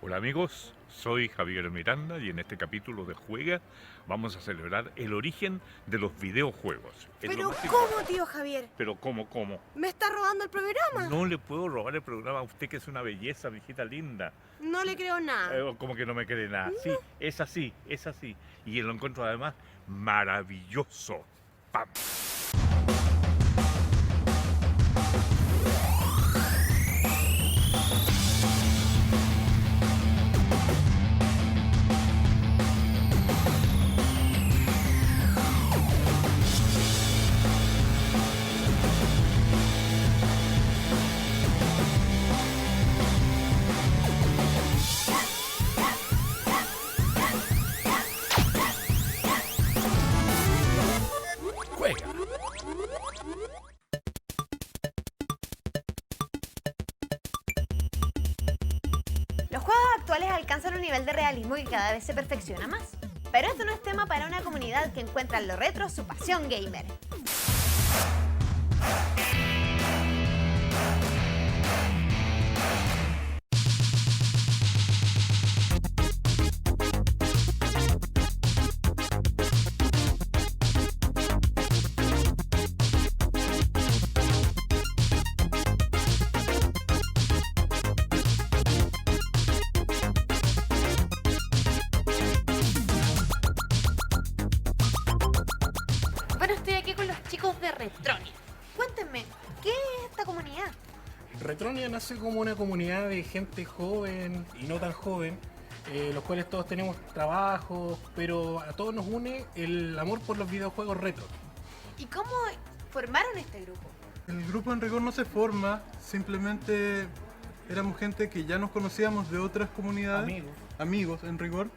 Hola amigos, soy Javier Miranda y en este capítulo de Juega vamos a celebrar el origen de los videojuegos. ¿Pero cómo, tío Javier? Pero ¿cómo? ¿Me está robando el programa? No le puedo robar el programa a usted, que es una belleza, mijita linda. No le creo nada. Como que no me cree nada. No. Sí, es así. Y lo encuentro además maravilloso. ¡Pam! Juega. Los juegos actuales alcanzan un nivel de realismo que cada vez se perfecciona más. Pero esto no es tema para una comunidad que encuentra en lo retro su pasión gamer. Bueno, estoy aquí con los chicos de Retronia. Cuéntenme, ¿qué es esta comunidad? Retronia nace como una comunidad de gente joven y no tan joven, los cuales todos tenemos trabajos, pero a todos nos une el amor por los videojuegos retro. ¿Y cómo formaron este grupo? El grupo en rigor no se forma, simplemente éramos gente que ya nos conocíamos de otras comunidades, amigos en rigor,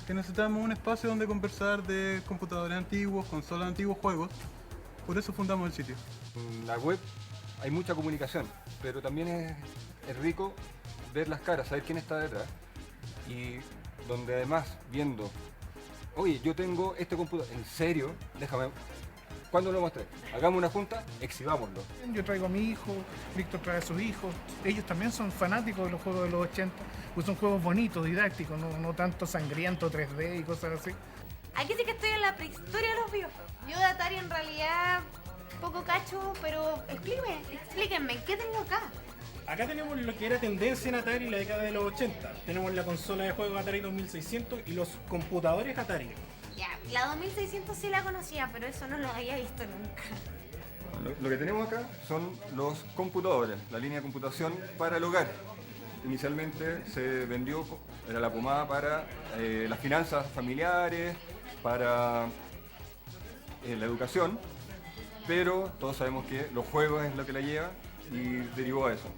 que necesitábamos un espacio donde conversar de computadores antiguos, consolas antiguos, juegos. Por eso fundamos el sitio. En la web hay mucha comunicación, pero también es rico ver las caras, saber quién está detrás. Y donde además viendo, oye, yo tengo este computador, ¿en serio? Déjame. ¿Cuándo lo mostré? Hagamos una junta, exhibámoslo. Yo traigo a mi hijo, Víctor trae a sus hijos. Ellos también son fanáticos de los juegos de los 80, pues son juegos bonitos, didácticos, no tanto sangriento 3D y cosas así. Aquí sí que estoy en la prehistoria de los videojuegos. Yo de Atari en realidad poco cacho, pero explíquenme, ¿qué tengo acá? Acá tenemos lo que era tendencia en Atari en la década de los 80. Tenemos la consola de juegos Atari 2600 y los computadores Atari. Ya, la 2600 sí la conocía, pero eso no lo había visto nunca. Lo que tenemos acá son los computadores, la línea de computación para el hogar. Inicialmente se vendió, era la pomada para las finanzas familiares, para la educación, pero todos sabemos que los juegos es lo que la lleva y derivó a eso.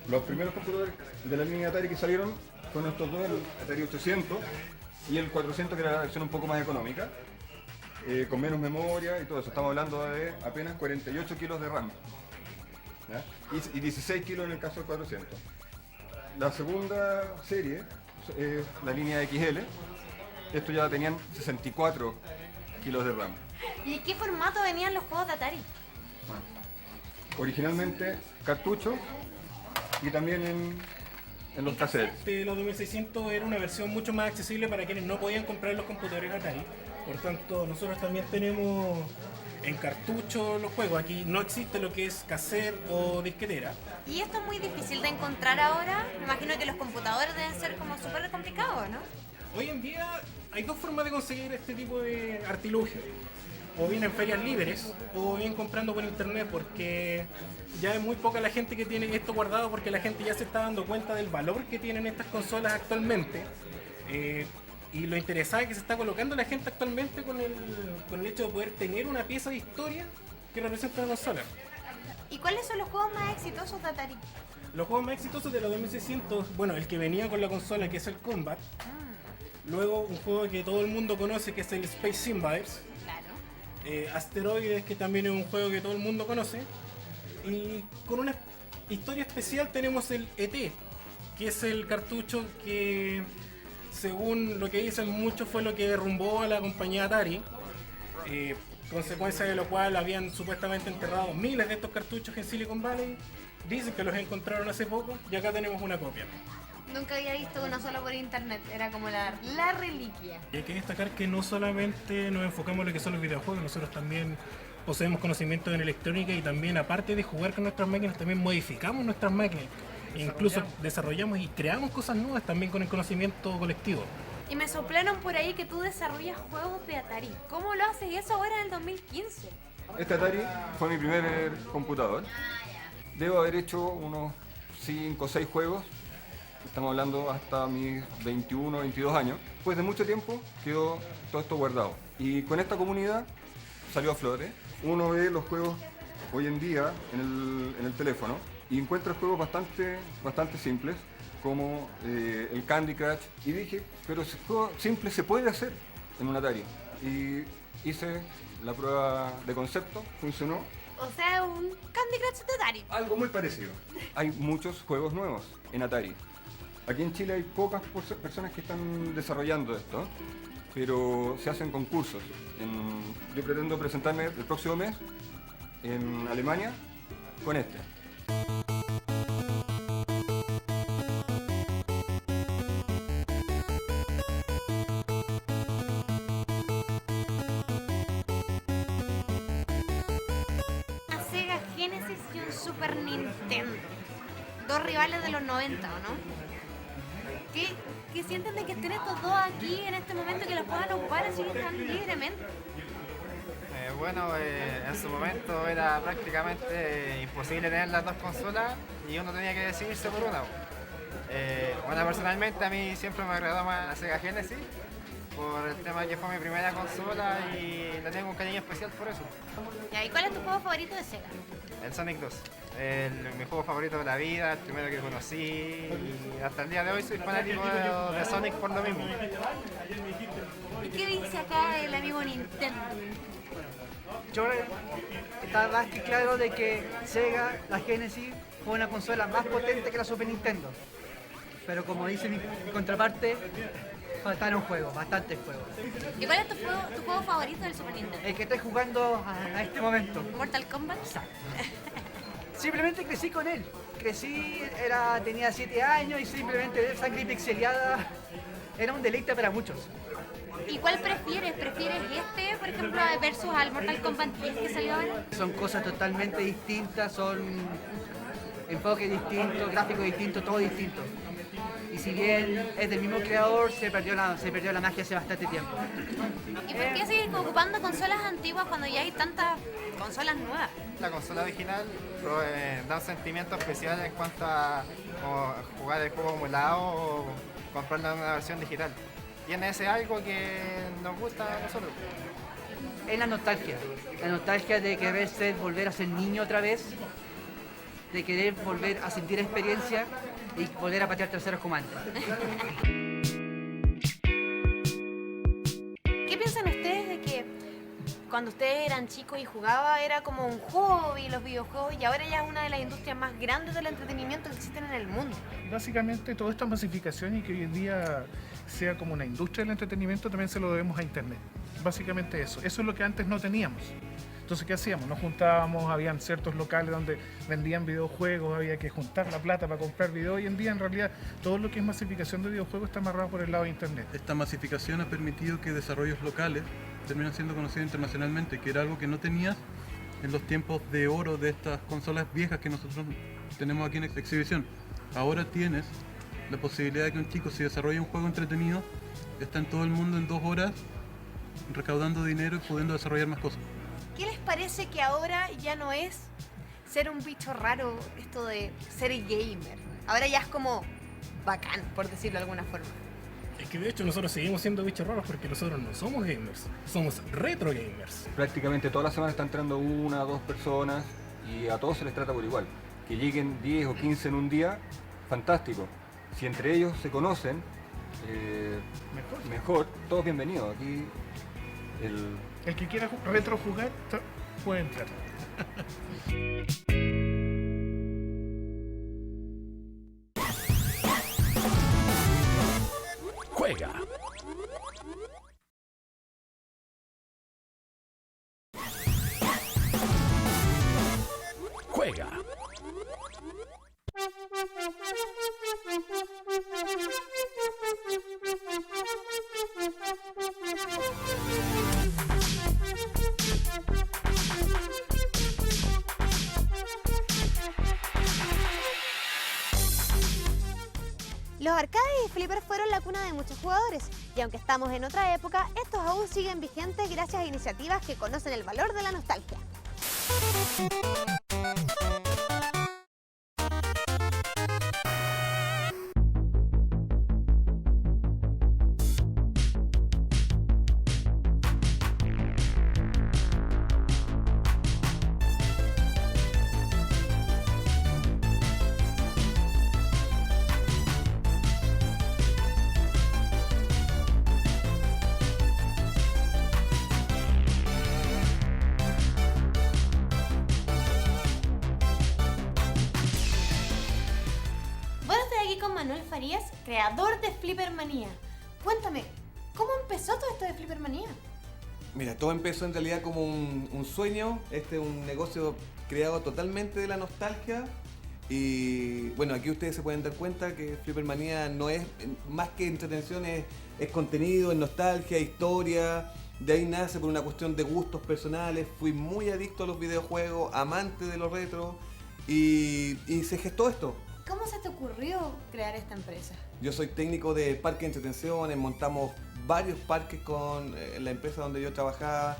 Los primeros computadores de la línea Atari que salieron fueron estos dos, el Atari 800 y el 400, que era la versión un poco más económica, con menos memoria y todo eso. Estamos hablando de apenas 48 kilos de RAM, ¿ya? Y 16 kilos en el caso del 400. La segunda serie es la línea XL. Estos ya tenían 64 kilos de RAM. ¿Y en qué formato venían los juegos de Atari? Originalmente cartucho y también en los cassettes. Los 2600 era una versión mucho más accesible para quienes no podían comprar los computadores Atari. Por tanto, nosotros también tenemos en cartucho los juegos. Aquí no existe lo que es cassette o disquetera. Y esto es muy difícil de encontrar ahora. Me imagino que los computadores deben ser como súper complicados, ¿no? Hoy en día hay dos formas de conseguir este tipo de artilugio. O bien en ferias libres, o bien comprando por internet, porque ya es muy poca la gente que tiene esto guardado, porque la gente ya se está dando cuenta del valor que tienen estas consolas actualmente. Y lo interesante que se está colocando la gente actualmente con el hecho de poder tener una pieza de historia que representa la consola. ¿Y cuáles son los juegos más exitosos de Atari? Los juegos más exitosos de los 2600, bueno, el que venía con la consola, que es el Combat. Luego un juego que todo el mundo conoce, que es el Space Invaders. Claro. Asteroides, que también es un juego que todo el mundo conoce. Y con una historia especial tenemos el ET, que es el cartucho que, según lo que dicen muchos, fue lo que derrumbó a la compañía Atari. Consecuencia de lo cual habían supuestamente enterrado miles de estos cartuchos en Silicon Valley. Dicen que los encontraron hace poco y acá tenemos una copia. Nunca había visto uno solo por internet, era como la reliquia. Y hay que destacar que no solamente nos enfocamos en lo que son los videojuegos, nosotros también poseemos conocimientos en electrónica y también, aparte de jugar con nuestras máquinas, también modificamos nuestras máquinas. E incluso desarrollamos y creamos cosas nuevas también con el conocimiento colectivo. Y me soplaron por ahí que tú desarrollas juegos de Atari. ¿Cómo lo haces eso ahora en el 2015? Este Atari fue mi primer computador. Debo haber hecho unos 5 o 6 juegos. Estamos hablando hasta mis 21, 22 años. Después de mucho tiempo quedó todo esto guardado. Y con esta comunidad salió a flote. Uno ve los juegos hoy en día en el teléfono y encuentra juegos bastante simples, como el Candy Crush. Y dije, pero ese juego simple se puede hacer en un Atari. Y hice la prueba de concepto, funcionó. O sea, un Candy Crush de Atari. Algo muy parecido. Hay muchos juegos nuevos en Atari. Aquí en Chile hay pocas personas que están desarrollando esto, pero se hacen concursos. Yo pretendo presentarme el próximo mes en Alemania con este. Una Sega Genesis y un Super Nintendo. Dos rivales de los 90, ¿o no? ¿Qué sienten de que estén estos dos aquí en este momento, que los puedan ocupar así tan libremente? En su momento era prácticamente imposible tener las dos consolas y uno tenía que decidirse por una. Personalmente a mí siempre me agradó más la Sega Genesis por el tema de que fue mi primera consola y le tengo un cariño especial por eso. ¿Y cuál es tu juego favorito de Sega? El Sonic 2, mi juego favorito de la vida, el primero que conocí y hasta el día de hoy soy fanático de Sonic por lo mismo. ¿Y qué dice acá el amigo Nintendo? Yo estaba más que claro de que Sega, la Genesis, fue una consola más potente que la Super Nintendo. Pero como dice mi contraparte, faltaron juegos, bastantes juegos. ¿Y cuál es tu juego favorito del Super Nintendo? El que estoy jugando a este momento. ¿Mortal Kombat? Exacto. Simplemente crecí con él. Tenía 7 años y simplemente ver sangre pixeleada era un deleite para muchos. ¿Y cuál prefieres? ¿Prefieres este, por ejemplo, versus al Mortal Kombat 10 que salió ahora? Son cosas totalmente distintas, son enfoques distintos, gráficos distintos, todo distinto. Y si bien es del mismo creador, se perdió la magia hace bastante tiempo. ¿Y por qué sigues ocupando consolas antiguas cuando ya hay tantas consolas nuevas? La consola original da un sentimiento especial en cuanto a jugar el juego emulado o comprarla en una versión digital. Tiene ese algo que nos gusta a nosotros. Es la nostalgia de querer volver a ser niño otra vez, de querer volver a sentir experiencia y volver a patear terceros como antes. ¿Qué piensan ustedes de que cuando ustedes eran chicos y jugaban era como un hobby los videojuegos y ahora ya es una de las industrias más grandes del entretenimiento que existen en el mundo? Básicamente toda esta masificación y que hoy en día sea como una industria del entretenimiento también se lo debemos a internet. Básicamente eso es lo que antes no teníamos. Entonces, ¿qué hacíamos? Nos juntábamos, habían ciertos locales donde vendían videojuegos, había que juntar la plata para comprar videos. Hoy en día, en realidad, todo lo que es masificación de videojuegos está amarrado por el lado de internet. Esta masificación ha permitido que desarrollos locales terminan siendo conocidos internacionalmente, que era algo que no tenías en los tiempos de oro de estas consolas viejas que nosotros tenemos aquí en exhibición. Ahora tienes la posibilidad de que un chico, si desarrolla un juego entretenido, está en todo el mundo en 2 horas recaudando dinero y pudiendo desarrollar más cosas. ¿Qué les parece que ahora ya no es ser un bicho raro esto de ser gamer? Ahora ya es como bacán, por decirlo de alguna forma. Es que de hecho nosotros seguimos siendo bichos raros porque nosotros no somos gamers, somos retro gamers. Prácticamente toda la semana están entrando 1 o 2 personas y a todos se les trata por igual. Que lleguen 10 o 15 en un día, fantástico. Si entre ellos se conocen, mejor, todos bienvenidos. Aquí el que quiera retro jugar puede entrar. Juega. Juega. Los arcades y flippers fueron la cuna de muchos jugadores, y aunque estamos en otra época, estos aún siguen vigentes gracias a iniciativas que conocen el valor de la nostalgia. Manuel Farías, creador de Flippermanía. Cuéntame, ¿cómo empezó todo esto de Flippermanía? Mira, todo empezó en realidad como un sueño. Este es un negocio creado totalmente de la nostalgia. Y bueno, aquí ustedes se pueden dar cuenta que Flippermanía no es más que entretención, es contenido, es nostalgia, historia. De ahí nace por una cuestión de gustos personales. Fui muy adicto a los videojuegos, amante de los retro y se gestó esto. ¿Cómo se te ocurrió crear esta empresa? Yo soy técnico de parques de entretenciones, montamos varios parques con la empresa donde yo trabajaba,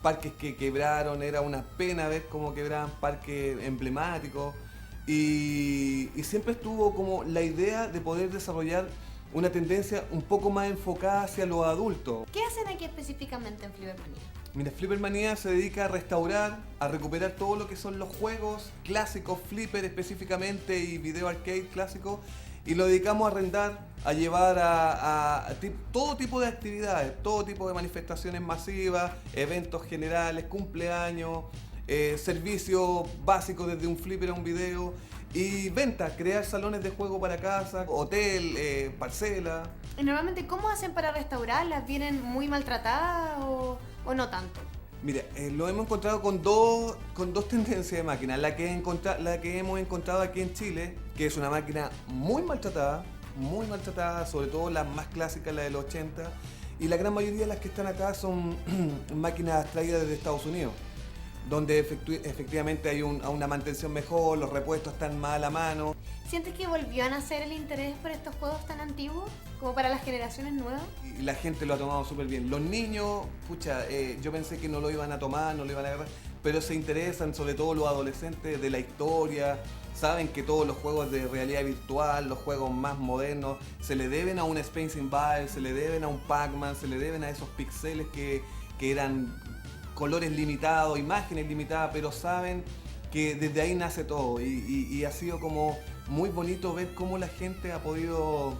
parques que quebraron, era una pena ver cómo quebraban parques emblemáticos y siempre estuvo como la idea de poder desarrollar una tendencia un poco más enfocada hacia los adultos. ¿Qué hacen aquí específicamente en Flippermanía? Mira, Flippermanía se dedica a restaurar, a recuperar todo lo que son los juegos clásicos, Flipper específicamente y video arcade clásicos, y lo dedicamos a arrendar, a llevar a todo tipo de actividades, todo tipo de manifestaciones masivas, eventos generales, cumpleaños, servicios básicos desde un Flipper a un video, y venta, crear salones de juego para casa, hotel, parcela. Y normalmente, ¿cómo hacen para restaurarlas? ¿Vienen muy maltratadas o no tanto? Mira, lo hemos encontrado con dos tendencias de máquinas. La que hemos encontrado aquí en Chile, que es una máquina muy maltratada, sobre todo las más clásicas, la de los 80, y la gran mayoría de las que están acá son máquinas traídas desde Estados Unidos, donde efectivamente hay una mantención mejor, los repuestos están más a la mano. ¿Sientes que volvió a nacer el interés por estos juegos tan antiguos, como para las generaciones nuevas? Y la gente lo ha tomado súper bien. Los niños, pucha, yo pensé que no lo iban a tomar, no lo iban a agarrar, pero se interesan, sobre todo los adolescentes, de la historia. Saben que todos los juegos de realidad virtual, los juegos más modernos, se le deben a un Space Invaders, se le deben a un Pac-Man, se le deben a esos pixeles que eran colores limitados, imágenes limitadas, pero saben que desde ahí nace todo y ha sido como muy bonito ver cómo la gente ha podido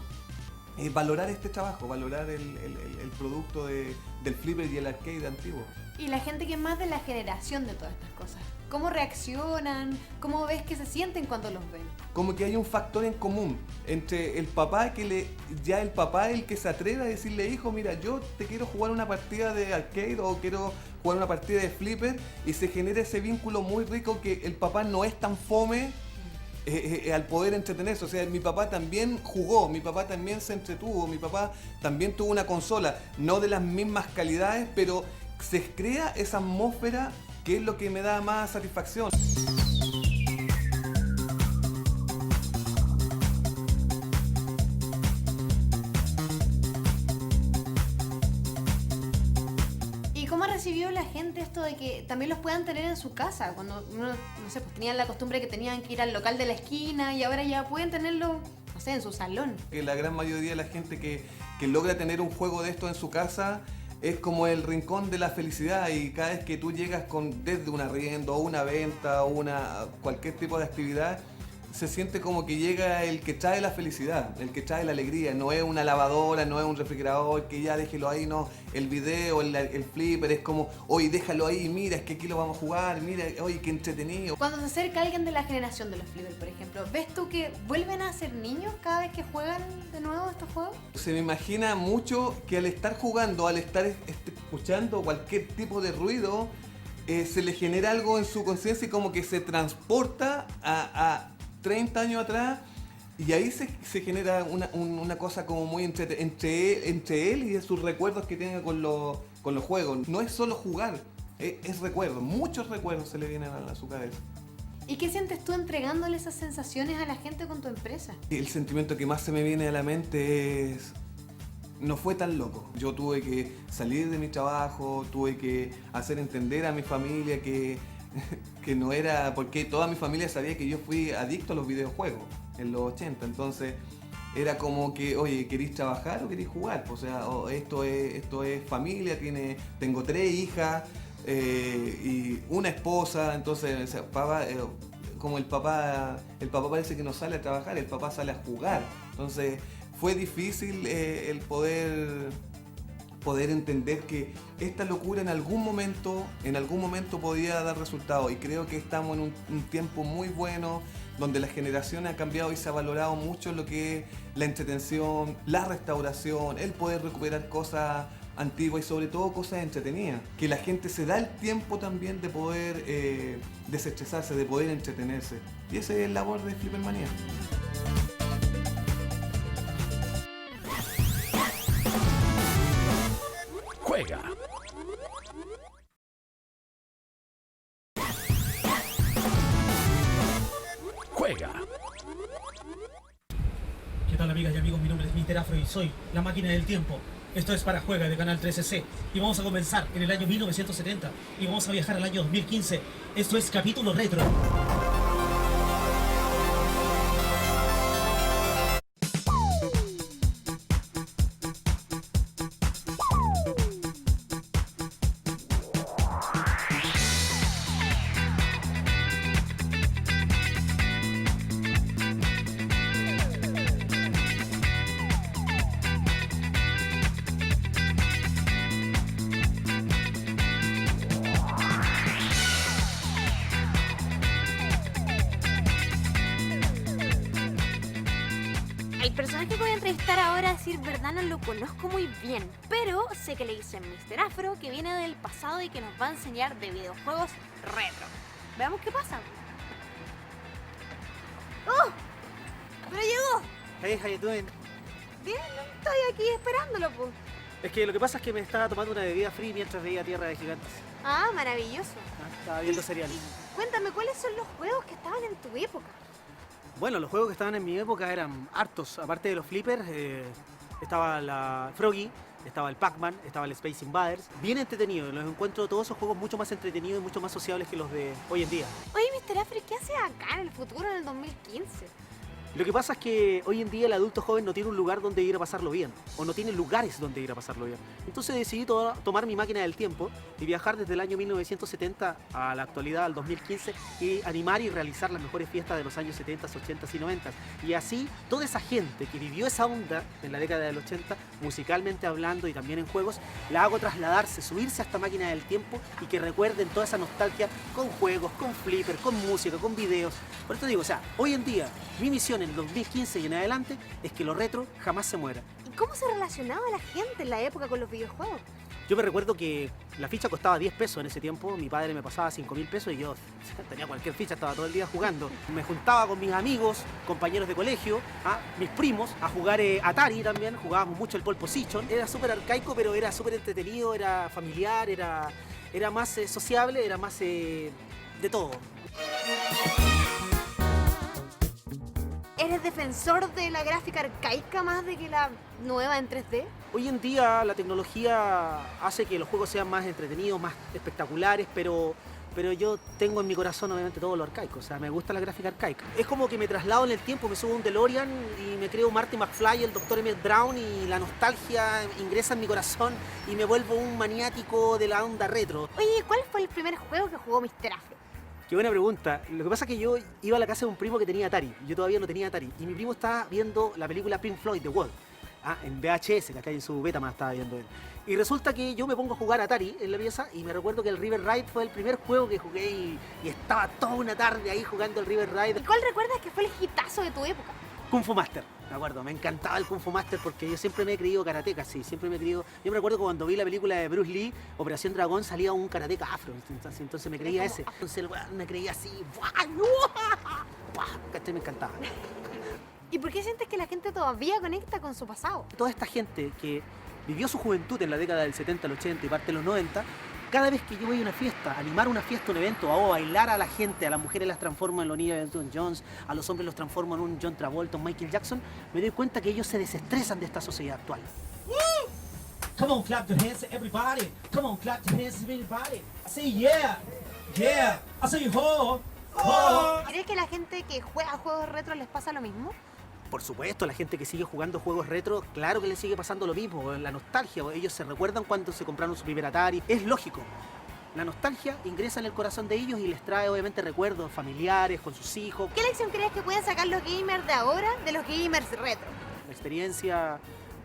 valorar este trabajo, valorar el producto del Flipper y el arcade antiguo. Y la gente que es más de la generación de todas estas cosas, ¿cómo reaccionan? ¿Cómo ves que se sienten cuando los ven? Como que hay un factor en común entre el papá el papá es el que se atreve a decirle, hijo, mira, yo te quiero jugar una partida de arcade o quiero jugar una partida de Flipper, y se genera ese vínculo muy rico que el papá no es tan fome al poder entretenerse. O sea, mi papá también jugó, mi papá también se entretuvo, mi papá también tuvo una consola, no de las mismas calidades, pero se crea esa atmósfera que es lo que me da más satisfacción. ¿Y cómo recibió la gente esto de que también los puedan tener en su casa? Cuando uno, no sé, pues tenían la costumbre que tenían que ir al local de la esquina y ahora ya pueden tenerlo, no sé, en su salón. La gran mayoría de la gente que logra tener un juego de esto en su casa es como el rincón de la felicidad, y cada vez que tú llegas desde un arriendo o una venta o cualquier tipo de actividad, se siente como que llega el que trae la felicidad, el que trae la alegría. No es una lavadora, no es un refrigerador, que ya déjelo ahí, no. El video, el Flipper es como, oye, déjalo ahí, mira, es que aquí lo vamos a jugar, mira, oye, qué entretenido. Cuando se acerca alguien de la generación de los Flipper, por ejemplo, ¿ves tú que vuelven a ser niños cada vez que juegan de nuevo estos juegos? Se me imagina mucho que al estar jugando, al estar escuchando cualquier tipo de ruido, se le genera algo en su conciencia y como que se transporta a 30 años atrás, y ahí se genera una cosa como muy entre él y de sus recuerdos que tiene con los juegos. No es solo jugar, es recuerdos, muchos recuerdos se le vienen a su cabeza. ¿Y qué sientes tú entregándole esas sensaciones a la gente con tu empresa? El sentimiento que más se me viene a la mente es... No fue tan loco. Yo tuve que salir de mi trabajo, tuve que hacer entender a mi familia que no era... Porque toda mi familia sabía que yo fui adicto a los videojuegos en los 80. Entonces era como que, oye, ¿queréis trabajar o queréis jugar? O sea, esto es familia, tengo 3 hijas y una esposa. Entonces, o sea, papá, como el papá parece que no sale a trabajar, el papá sale a jugar. Entonces fue difícil el poder entender que esta locura en algún momento podía dar resultados, y creo que estamos en un tiempo muy bueno donde la generación ha cambiado y se ha valorado mucho lo que es la entretención, la restauración, el poder recuperar cosas antiguas y sobre todo cosas entretenidas, que la gente se da el tiempo también de poder desestresarse, de poder entretenerse, y esa es la labor de Flippermanía. Juega. Juega. ¿Qué tal, amigas y amigos? Mi nombre es Mr. Afro y soy la máquina del tiempo. Esto es para Juega de Canal 13C y vamos a comenzar en el año 1970 y vamos a viajar al año 2015. Esto es Capítulo Retro. El personaje que voy a entrevistar ahora, a decir verdad, no lo conozco muy bien, pero sé que le dicen Mr. Afro, que viene del pasado y que nos va a enseñar de videojuegos retro. Veamos qué pasa. ¡Oh! ¡Pero llegó! Hey, how you doing? Bien, estoy aquí esperándolo, pues. Es que lo que pasa es que me estaba tomando una bebida fría mientras veía Tierra de Gigantes. Ah, maravilloso. Estaba viendo seriales. Cuéntame, ¿cuáles son los juegos que estaban en tu época? Bueno, los juegos que estaban en mi época eran hartos. Aparte de los flippers, estaba la Froggy, estaba el Pac-Man, estaba el Space Invaders. Bien entretenido, los encuentro todos esos juegos mucho más entretenidos y mucho más sociables que los de hoy en día. Oye, Mr. Afro, ¿qué haces acá en el futuro, en el 2015? Lo que pasa es que hoy en día el adulto joven no tiene un lugar donde ir a pasarlo bien, o no tiene lugares donde ir a pasarlo bien. Entonces decidí tomar mi máquina del tiempo y viajar desde el año 1970 a la actualidad, al 2015, y animar y realizar las mejores fiestas de los años 70, 80 y 90. Y así, toda esa gente que vivió esa onda en la década del 80, musicalmente hablando y también en juegos, la hago trasladarse, subirse a esta máquina del tiempo y que recuerden toda esa nostalgia con juegos, con flipper, con música, con videos. Por esto digo, o sea, hoy en día, mi misión en el 2015 y en adelante es que lo retro jamás se muera. ¿Y cómo se relacionaba la gente en la época con los videojuegos? Yo me recuerdo que la ficha costaba 10 pesos en ese tiempo, mi padre me pasaba 5.000 pesos y yo tenía cualquier ficha, estaba todo el día jugando. Me juntaba con mis amigos, compañeros de colegio, mis primos, a jugar Atari también, jugábamos mucho el Pole Position. Era súper arcaico, pero era súper entretenido, era familiar, era más sociable, era más de todo. ¿Eres defensor de la gráfica arcaica más de que la nueva en 3D? Hoy en día la tecnología hace que los juegos sean más entretenidos, más espectaculares, pero yo tengo en mi corazón obviamente todo lo arcaico, o sea, me gusta la gráfica arcaica. Es como que me traslado en el tiempo, me subo a un DeLorean y me creo Marty McFly, el Dr. Emmett Brown, y la nostalgia ingresa en mi corazón y me vuelvo un maniático de la onda retro. Oye, ¿cuál fue el primer juego que jugó Mr. Afro? Qué buena pregunta. Lo que pasa es que yo iba a la casa de un primo que tenía Atari. Yo todavía no tenía Atari. Y mi primo estaba viendo la película Pink Floyd, The Wall. En VHS, que acá en su Betamax estaba viendo él. Y resulta que yo me pongo a jugar Atari en la pieza y me recuerdo que el River Ride fue el primer juego que jugué y estaba toda una tarde ahí jugando el River Ride. ¿Y cuál recuerdas que fue el hitazo de tu época? Kung Fu Master, me acuerdo, me encantaba el Kung Fu Master porque yo siempre me he creído karateca, sí, siempre me he creído... Yo me recuerdo cuando vi la película de Bruce Lee, Operación Dragón, salía un karateca afro, entonces me creía ese. Entonces me creía así, me encantaba. ¿Y por qué sientes que la gente todavía conecta con su pasado? Toda esta gente que vivió su juventud en la década del 70, el 80 y parte de los 90, cada vez que yo voy a una fiesta, animar una fiesta, un evento, o bailar a la gente, a las mujeres las transformo en Olivia Newton-John, a los hombres los transformo en un John Travolta, un Michael Jackson, me doy cuenta que ellos se desestresan de esta sociedad actual. Come on, clap your hands, everybody. Come on, clap your hands, everybody. I say yeah, yeah. I say ho, ho. ¿Crees que la gente que juega juegos retro les pasa lo mismo? Por supuesto, la gente que sigue jugando juegos retro, claro que le sigue pasando lo mismo, la nostalgia, ellos se recuerdan cuando se compraron su primer Atari, es lógico. La nostalgia ingresa en el corazón de ellos y les trae obviamente recuerdos familiares, con sus hijos. ¿Qué lección crees que pueden sacar los gamers de ahora de los gamers retro? La experiencia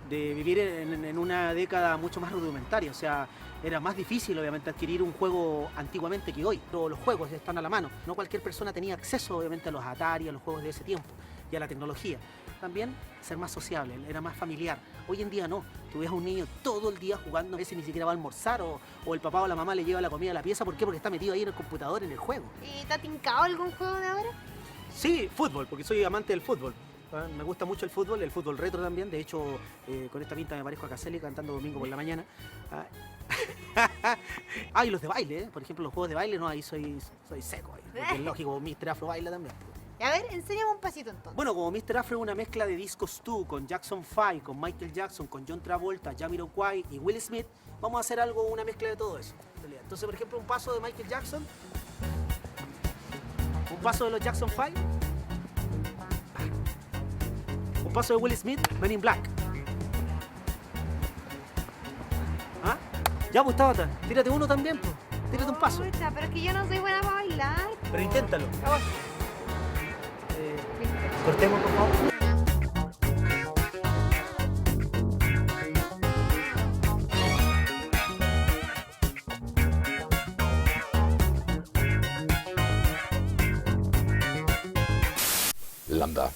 de vivir en una década mucho más rudimentaria, o sea, era más difícil obviamente adquirir un juego antiguamente que hoy. Todos los juegos están a la mano. No cualquier persona tenía acceso obviamente a los Atari, a los juegos de ese tiempo y a la tecnología. También ser más sociable, era más familiar. Hoy en día no. Tú ves a un niño todo el día jugando, a veces ni siquiera va a almorzar o el papá o la mamá le lleva la comida a la pieza. ¿Por qué? Porque está metido ahí en el computador, en el juego. ¿Y te ha tincado algún juego de ahora? Sí, fútbol, porque soy amante del fútbol. Me gusta mucho el fútbol retro también. De hecho, con esta pinta me parezco a Caselli cantando domingo por la mañana. Y los de baile, por ejemplo, los juegos de baile, no, ahí soy seco. Ahí. Es lógico, Mr. Afro baila también. A ver, enséñame un pasito entonces. Bueno, como Mr. Afro es una mezcla de Discos 2 con Jackson 5, con Michael Jackson, con John Travolta, Jamiroquai y Will Smith, vamos a hacer una mezcla de todo eso. Entonces, por ejemplo, un paso de Michael Jackson, un paso de los Jackson 5, un paso de Will Smith, Men in Black. ¿Ah? Ya, pues, Tabata, tírate uno también, pues. Tírate un paso. Pucha, pero es que yo no soy buena para bailar. Pero inténtalo. Cortemos, por favor. Lambda.